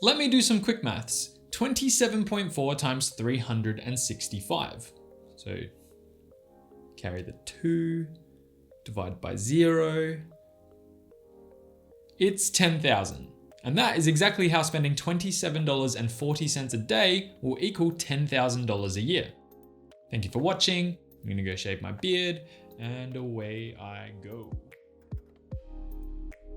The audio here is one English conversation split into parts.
Let me do some quick maths. 27.4 times 365. So carry the 2, divide by 0. It's 10,000. And that is exactly how spending $27.40 a day will equal $10,000 a year. Thank you for watching. I'm gonna go shave my beard and away I go.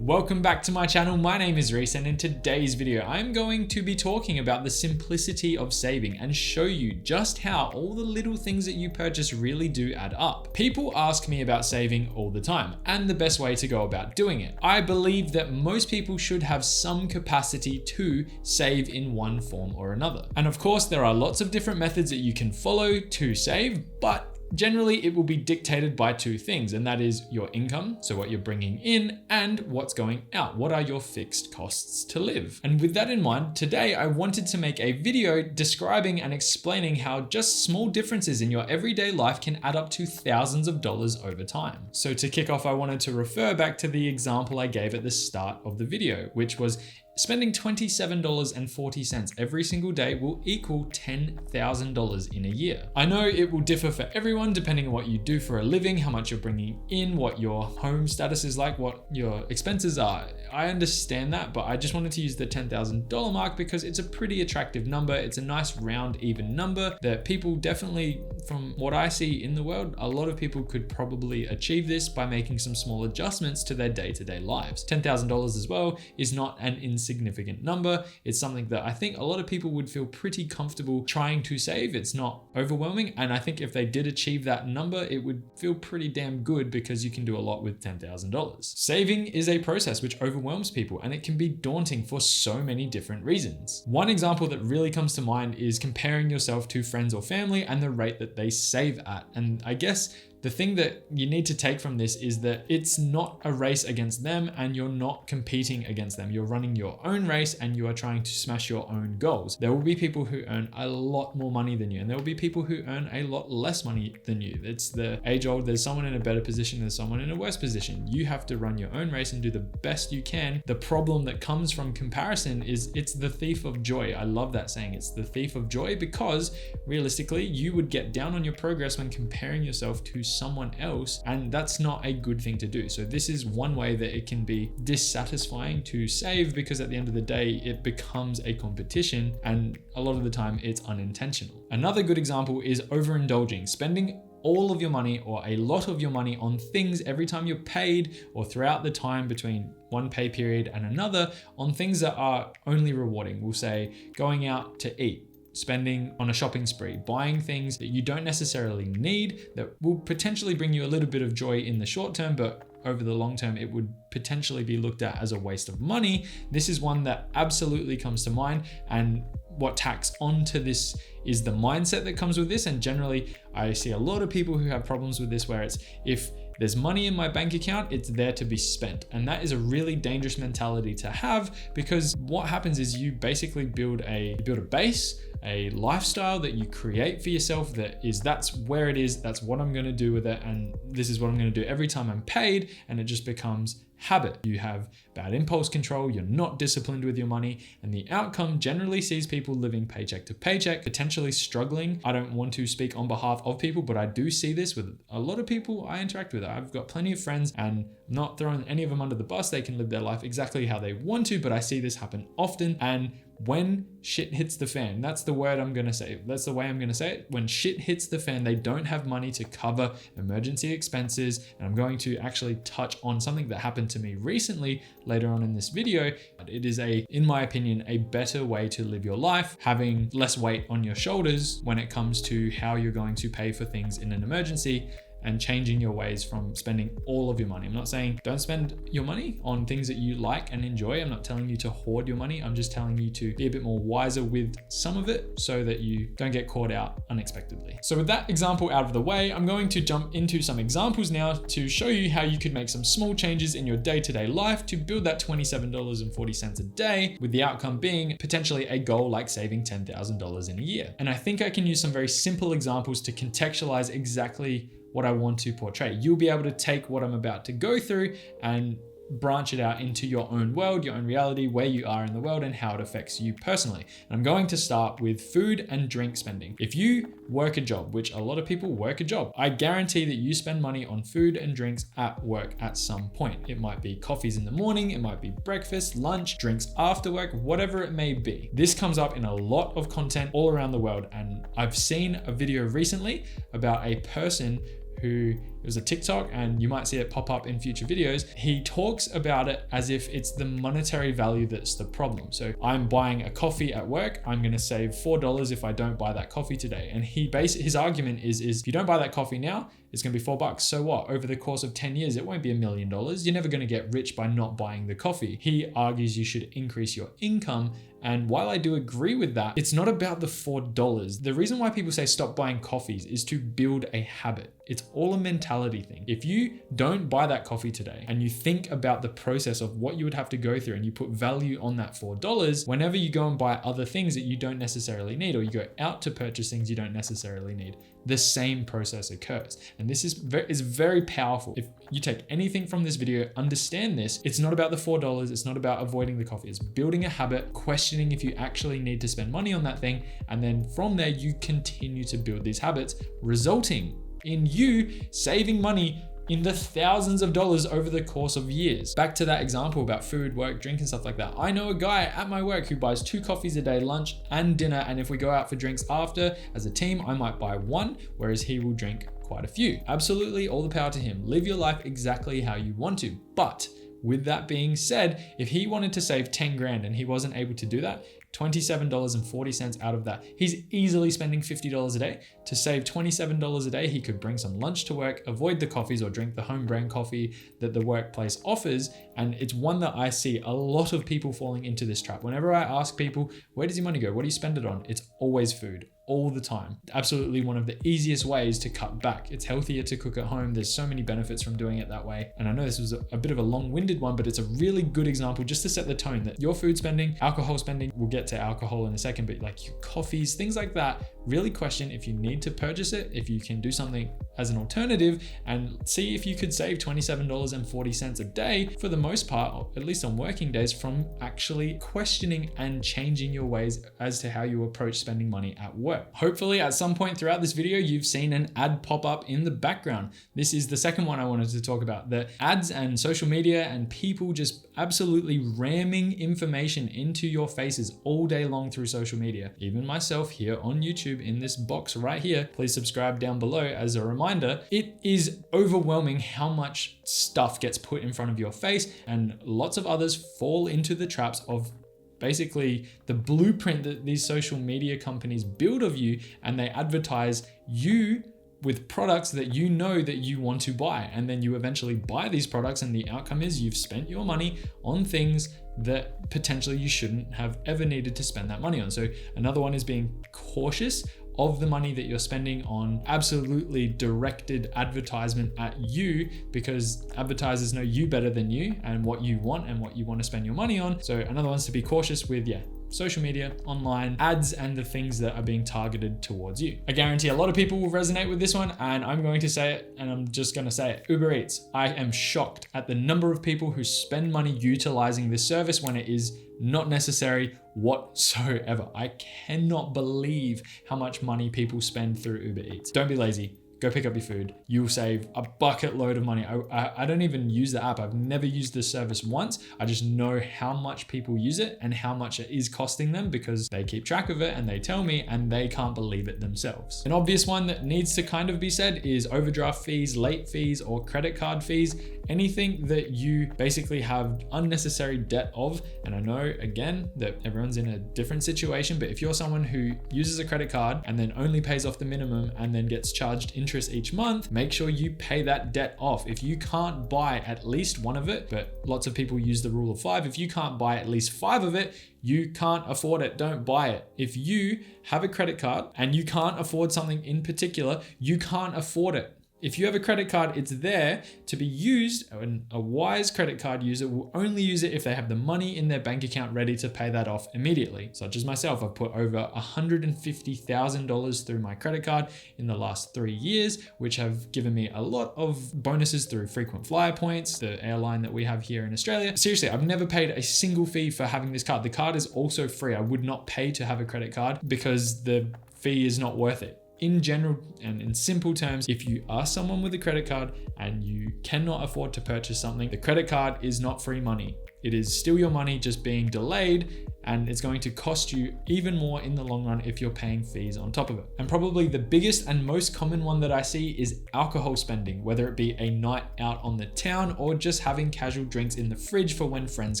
Welcome back to my channel. My name is Reese, and in today's video, I'm going to be talking about the simplicity of saving and show you just how all the little things that you purchase really do add up. People ask me about saving all the time and the best way to go about doing it. I believe that most people should have some capacity to save in one form or another. And of course, there are lots of different methods that you can follow to save, but generally, it will be dictated by two things, and that is your income, so what you're bringing in, and what's going out. What are your fixed costs to live? And with that in mind, today I wanted to make a video describing and explaining how just small differences in your everyday life can add up to thousands of dollars over time. So to kick off, I wanted to refer back to the example I gave at the start of the video, which was spending $27.40 every single day will equal $10,000 in a year. I know it will differ for everyone depending on what you do for a living, how much you're bringing in, what your home status is like, what your expenses are. I understand that, but I just wanted to use the $10,000 mark because it's a pretty attractive number. It's a nice round, even number that people definitely, from what I see in the world, a lot of people could probably achieve this by making some small adjustments to their day-to-day lives. $10,000 as well is not an insignificant number. It's something that I think a lot of people would feel pretty comfortable trying to save. It's not overwhelming. And I think if they did achieve that number, it would feel pretty damn good because you can do a lot with $10,000. Saving is a process which overwhelms people, and it can be daunting for so many different reasons. One example that really comes to mind is comparing yourself to friends or family and the rate that they save at. And I guess the thing that you need to take from this is that it's not a race against them and you're not competing against them. You're running your own race and you are trying to smash your own goals. There will be people who earn a lot more money than you, and there will be people who earn a lot less money than you. It's the age old, there's someone in a better position, there's someone in a worse position. You have to run your own race and do the best you can. The problem that comes from comparison is it's the thief of joy. I love that saying. It's the thief of joy because realistically, you would get down on your progress when comparing yourself to someone else, and that's not a good thing to do. So this is one way that it can be dissatisfying to save, because at the end of the day it becomes a competition, and a lot of the time it's unintentional. Another good example is overindulging, spending all of your money or a lot of your money on things every time you're paid or throughout the time between one pay period and another on things that are only rewarding. We'll say going out to eat, spending on a shopping spree, buying things that you don't necessarily need that will potentially bring you a little bit of joy in the short term, but over the long term, it would potentially be looked at as a waste of money. This is one that absolutely comes to mind. And what tacks onto this is the mindset that comes with this. And generally, I see a lot of people who have problems with this, where it's, if there's money in my bank account, it's there to be spent. And that is a really dangerous mentality to have, because what happens is you basically build a base, a lifestyle that you create for yourself that's where it is, that's what I'm going to do with it, and this is what I'm going to do every time I'm paid, and it just becomes habit. You have bad impulse control, you're not disciplined with your money, and the outcome generally sees people living paycheck to paycheck, potentially struggling. I don't want to speak on behalf of people, but I do see this with a lot of people I interact with. I've got plenty of friends, and I'm not throwing any of them under the bus. They can live their life exactly how they want to, but I see this happen often. And when shit hits the fan, that's the word I'm going to say. That's the way I'm going to say it. When shit hits the fan, they don't have money to cover emergency expenses. And I'm going to actually touch on something that happened to me recently later on in this video. It is in my opinion, a better way to live your life, having less weight on your shoulders when it comes to how you're going to pay for things in an emergency, and changing your ways from spending all of your money. I'm not saying don't spend your money on things that you like and enjoy. I'm not telling you to hoard your money. I'm just telling you to be a bit more wiser with some of it so that you don't get caught out unexpectedly. So with that example out of the way, I'm going to jump into some examples now to show you how you could make some small changes in your day-to-day life to build that $27.40 a day, with the outcome being potentially a goal like saving $10,000 in a year. And I think I can use some very simple examples to contextualize exactly what I want to portray. You'll be able to take what I'm about to go through and branch it out into your own world, your own reality, where you are in the world and how it affects you personally. And I'm going to start with food and drink spending. If you work a job, which a lot of people work a job, I guarantee that you spend money on food and drinks at work at some point. It might be coffees in the morning, it might be breakfast, lunch, drinks after work, whatever it may be. This comes up in a lot of content all around the world. And I've seen a video recently about a person who, it was a TikTok, and you might see it pop up in future videos. He talks about it as if it's the monetary value that's the problem. So I'm buying a coffee at work, I'm gonna save $4 if I don't buy that coffee today. And his argument is if you don't buy that coffee now, it's gonna be $4. So what? Over the course of 10 years, it won't be $1 million. You're never gonna get rich by not buying the coffee. He argues you should increase your income. And while I do agree with that, it's not about the $4. The reason why people say stop buying coffees is to build a habit. It's all a mentality thing. If you don't buy that coffee today and you think about the process of what you would have to go through and you put value on that $4, whenever you go and buy other things that you don't necessarily need, or you go out to purchase things you don't necessarily need, the same process occurs. And this is very powerful. If you take anything from this video, understand this. It's not about the $4. It's not about avoiding the coffee. It's building a habit, questioning if you actually need to spend money on that thing. And then from there, you continue to build these habits, resulting in you saving money in the thousands of dollars over the course of years. Back to that example about food, work, drink, and stuff like that. I know a guy at my work who buys 2 coffees a day, lunch and dinner. And if we go out for drinks after, as a team, I might buy 1, whereas he will drink quite a few. Absolutely, all the power to him. Live your life exactly how you want to. But with that being said, if he wanted to save 10 grand and he wasn't able to do that, $27.40 out of that, he's easily spending $50 a day. To save $27 a day, he could bring some lunch to work, avoid the coffees, or drink the home brand coffee that the workplace offers. And it's one that I see a lot of people falling into this trap. Whenever I ask people, where does your money go? What do you spend it on? It's always food. All the time. Absolutely one of the easiest ways to cut back. It's healthier to cook at home. There's so many benefits from doing it that way. And I know this was a bit of a long-winded one, but it's a really good example just to set the tone that your food spending, alcohol spending, we'll get to alcohol in a second, but like your coffees, things like that, really question if you need to purchase it, if you can do something as an alternative, and see if you could save $27.40 a day for the most part, or at least on working days, from actually questioning and changing your ways as to how you approach spending money at work. Hopefully at some point throughout this video, you've seen an ad pop up in the background. This is the second one I wanted to talk about. The ads and social media and people just absolutely ramming information into your faces all day long through social media. Even myself here on YouTube in this box right here, please subscribe down below as a reminder. It is overwhelming how much stuff gets put in front of your face, and lots of others fall into the traps of basically the blueprint that these social media companies build of you, and they advertise you with products that you know that you want to buy. And then you eventually buy these products, and the outcome is you've spent your money on things that potentially you shouldn't have ever needed to spend that money on. So another one is being cautious of the money that you're spending on absolutely directed advertisement at you, because advertisers know you better than you and what you want and what you want to spend your money on. So another one's to be cautious with, social media, online ads, and the things that are being targeted towards you. I guarantee a lot of people will resonate with this one, and I'm going to say it, and I'm just going to say it. Uber Eats. I am shocked at the number of people who spend money utilizing this service when it is not necessary whatsoever. I cannot believe how much money people spend through Uber Eats. Don't be lazy. Go pick up your food. You'll save a bucket load of money. I don't even use the app. I've never used the service once. I just know how much people use it and how much it is costing them, because they keep track of it and they tell me, and they can't believe it themselves. An obvious one that needs to kind of be said is overdraft fees, late fees, or credit card fees. Anything that you basically have unnecessary debt of. And I know, again, that everyone's in a different situation, but if you're someone who uses a credit card and then only pays off the minimum and then gets charged interest each month, make sure you pay that debt off. If you can't buy at least one of it, but lots of people use the rule of 5, if you can't buy at least 5 of it, you can't afford it. Don't buy it. If you have a credit card and you can't afford something in particular, you can't afford it. If you have a credit card, it's there to be used, and a wise credit card user will only use it if they have the money in their bank account ready to pay that off immediately. Such as myself, I've put over $150,000 through my credit card in the last 3 years, which have given me a lot of bonuses through frequent flyer points, the airline that we have here in Australia. Seriously, I've never paid a single fee for having this card. The card is also free. I would not pay to have a credit card because the fee is not worth it. In general and in simple terms, if you are someone with a credit card and you cannot afford to purchase something, the credit card is not free money. It is still your money just being delayed, and it's going to cost you even more in the long run if you're paying fees on top of it. And probably the biggest and most common one that I see is alcohol spending, whether it be a night out on the town or just having casual drinks in the fridge for when friends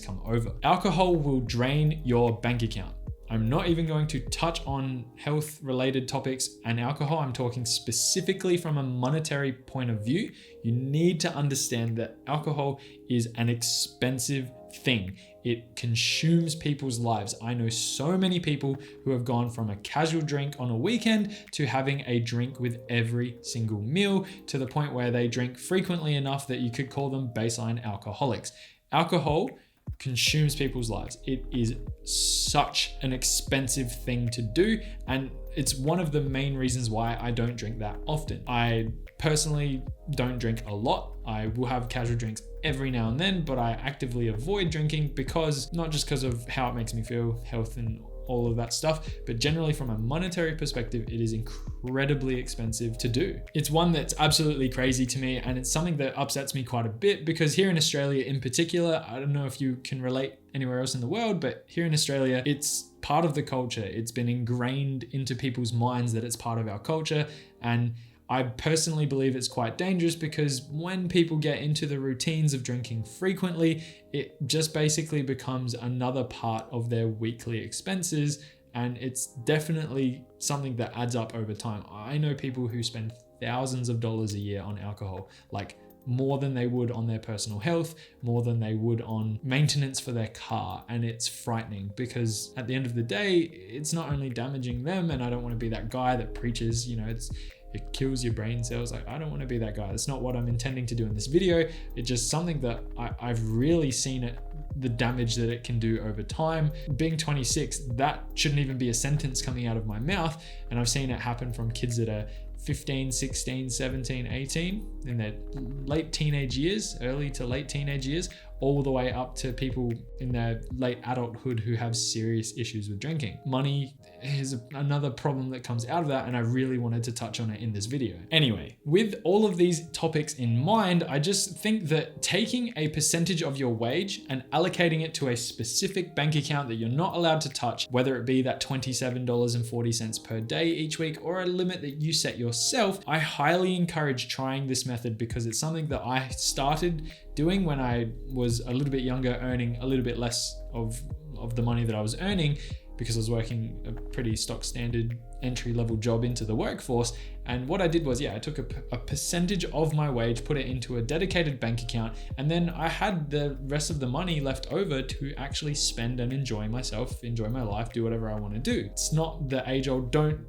come over. Alcohol will drain your bank account. I'm not even going to touch on health related topics and alcohol. I'm talking specifically from a monetary point of view. You need to understand that alcohol is an expensive thing. It consumes people's lives. I know so many people who have gone from a casual drink on a weekend to having a drink with every single meal, to the point where they drink frequently enough that you could call them baseline alcoholics. Alcohol consumes people's lives. It is such an expensive thing to do, and it's one of the main reasons why I don't drink that often. I personally don't drink a lot. I will have casual drinks every now and then, but I actively avoid drinking because, not just because of how it makes me feel, health and all of that stuff, but generally from a monetary perspective, it is incredibly expensive to do. It's one that's absolutely crazy to me, and it's something that upsets me quite a bit because here in Australia in particular, I don't know if you can relate anywhere else in the world, but here in Australia, it's part of the culture. It's been ingrained into people's minds that it's part of our culture, and I personally believe it's quite dangerous because when people get into the routines of drinking frequently, it just basically becomes another part of their weekly expenses, and it's definitely something that adds up over time. I know people who spend thousands of dollars a year on alcohol, like more than they would on their personal health, more than they would on maintenance for their car. And it's frightening because at the end of the day, it's not only damaging them, and I don't want to be that guy that preaches, it kills your brain cells. Like, I don't want to be that guy. That's not what I'm intending to do in this video. It's just something that I've really seen it, the damage that it can do over time. Being 26, that shouldn't even be a sentence coming out of my mouth. And I've seen it happen from kids that are 15, 16, 17, 18 in their late teenage years, early to late teenage years, all the way up to people in their late adulthood who have serious issues with drinking. Money is another problem that comes out of that, and I really wanted to touch on it in this video. Anyway, with all of these topics in mind, I just think that taking a percentage of your wage and allocating it to a specific bank account that you're not allowed to touch, whether it be that $27.40 per day each week or a limit that you set yourself, I highly encourage trying this method because it's something that I started doing when I was a little bit younger, earning a little bit less of the money that I was earning because I was working a pretty stock standard entry level job into the workforce. And what I did was, I took a percentage of my wage, put it into a dedicated bank account, and then I had the rest of the money left over to actually spend and enjoy myself, enjoy my life, do whatever I want to do. It's not the age old, don't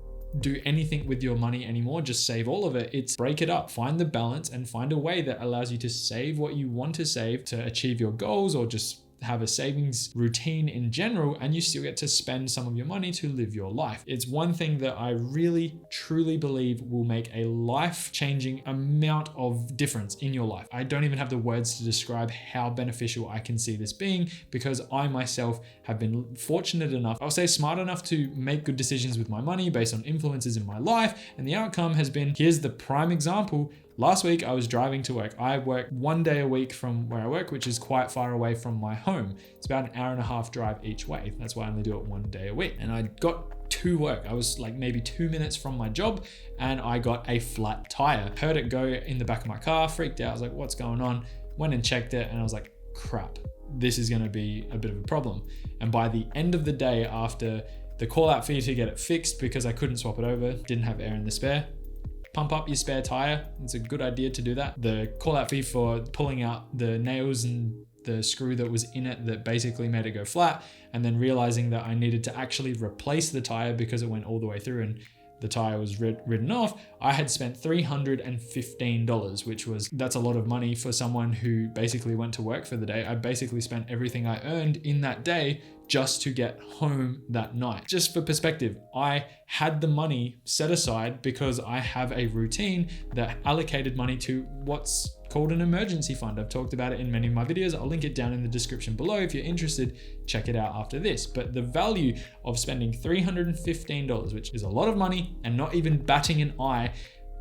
do anything with your money anymore, just save all of it. It's break it up, find the balance, and find a way that allows you to save what you want to save to achieve your goals, or just have a savings routine in general, and you still get to spend some of your money to live your life. It's one thing that I really truly believe will make a life-changing amount of difference in your life. I don't even have the words to describe how beneficial I can see this being, because I myself have been fortunate enough, I'll say smart enough, to make good decisions with my money based on influences in my life, and the outcome has been, here's the prime example. Last week, I was driving to work. I work 1 day a week from where I work, which is quite far away from my home. It's about an hour and a half drive each way. That's why I only do it 1 day a week. And I got to work. I was like maybe 2 minutes from my job, and I got a flat tire. Heard it go in the back of my car, freaked out. I was like, what's going on? Went and checked it, and I was like, crap, this is going to be a bit of a problem. And by the end of the day, after the call out fee to get it fixed because I couldn't swap it over, didn't have air in the spare, pump up your spare tire. It's a good idea to do that. The call out fee for pulling out the nails and the screw that was in it that basically made it go flat, and then realizing that I needed to actually replace the tire because it went all the way through, and the tire was written off, I had spent $315, that's a lot of money for someone who basically went to work for the day. I basically spent everything I earned in that day just to get home that night. Just for perspective, I had the money set aside because I have a routine that allocated money to what's called an emergency fund. I've talked about it in many of my videos. I'll link it down in the description below. If you're interested, check it out after this. But the value of spending $315, which is a lot of money, and not even batting an eye,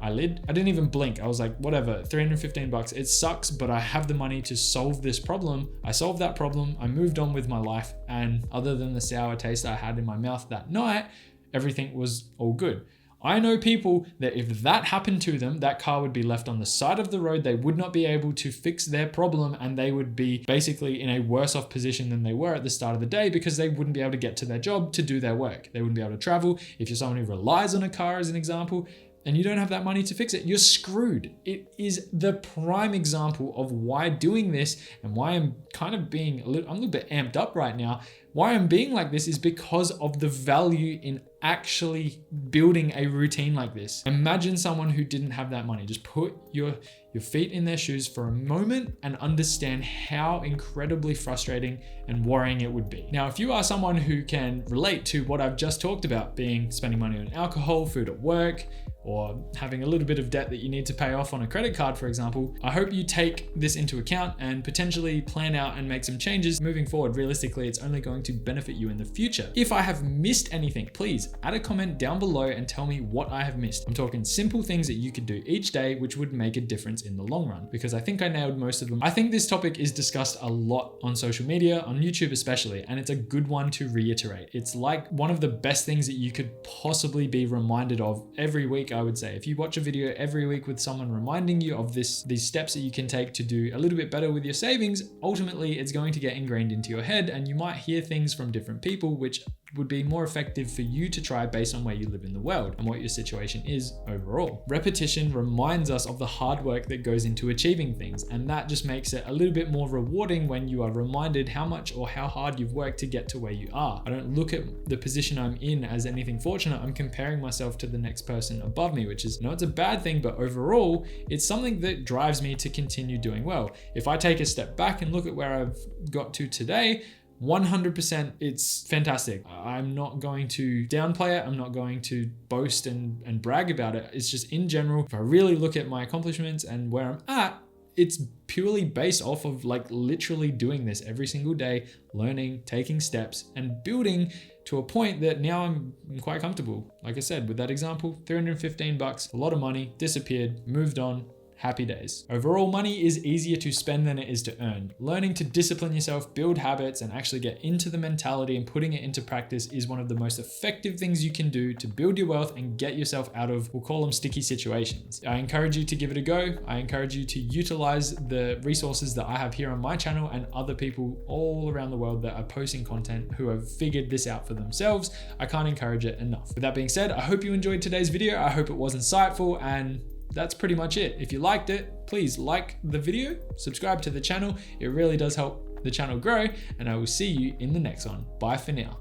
I didn't even blink. I was like, whatever, $315, it sucks, but I have the money to solve this problem. I solved that problem. I moved on with my life. And other than the sour taste I had in my mouth that night, everything was all good. I know people that if that happened to them, that car would be left on the side of the road. They would not be able to fix their problem, and they would be basically in a worse off position than they were at the start of the day because they wouldn't be able to get to their job to do their work. They wouldn't be able to travel. If you're someone who relies on a car as an example, and you don't have that money to fix it, you're screwed. It is the prime example of why doing this and why I'm kind of I'm a little bit amped up right now. Why I'm being like this is because of the value in actually building a routine like this. Imagine someone who didn't have that money. Just put your feet in their shoes for a moment and understand how incredibly frustrating and worrying it would be. Now, if you are someone who can relate to what I've just talked about, being spending money on alcohol, food at work, or having a little bit of debt that you need to pay off on a credit card, for example, I hope you take this into account and potentially plan out and make some changes moving forward. Realistically, it's only going to benefit you in the future. If I have missed anything, please add a comment down below and tell me what I have missed. I'm talking simple things that you could do each day, which would make a difference in the long run, because I think I nailed most of them. I think this topic is discussed a lot on social media, on YouTube especially, and it's a good one to reiterate. It's like one of the best things that you could possibly be reminded of every week, I would say. If you watch a video every week with someone reminding you of these steps that you can take to do a little bit better with your savings, ultimately it's going to get ingrained into your head, and you might hear things from different people which would be more effective for you to try based on where you live in the world and what your situation is overall. Repetition reminds us of the hard work that goes into achieving things, and that just makes it a little bit more rewarding when you are reminded how much or how hard you've worked to get to where you are. I don't look at the position I'm in as anything fortunate. I'm comparing myself to the next person above me, which is, it's a bad thing, but overall, it's something that drives me to continue doing well. If I take a step back and look at where I've got to today, 100% it's fantastic. I'm not going to downplay it. I'm not going to boast and brag about it. It's just in general, if I really look at my accomplishments and where I'm at, it's purely based off of literally doing this every single day, learning, taking steps, and building to a point that now I'm quite comfortable. Like I said, with that example, $315, a lot of money, disappeared, moved on. Happy days. Overall, money is easier to spend than it is to earn. Learning to discipline yourself, build habits, and actually get into the mentality and putting it into practice is one of the most effective things you can do to build your wealth and get yourself out of, we'll call them sticky situations. I encourage you to give it a go. I encourage you to utilize the resources that I have here on my channel and other people all around the world that are posting content who have figured this out for themselves. I can't encourage it enough. With that being said, I hope you enjoyed today's video. I hope it was insightful, and that's pretty much it. If you liked it, please like the video, subscribe to the channel. It really does help the channel grow, and I will see you in the next one. Bye for now.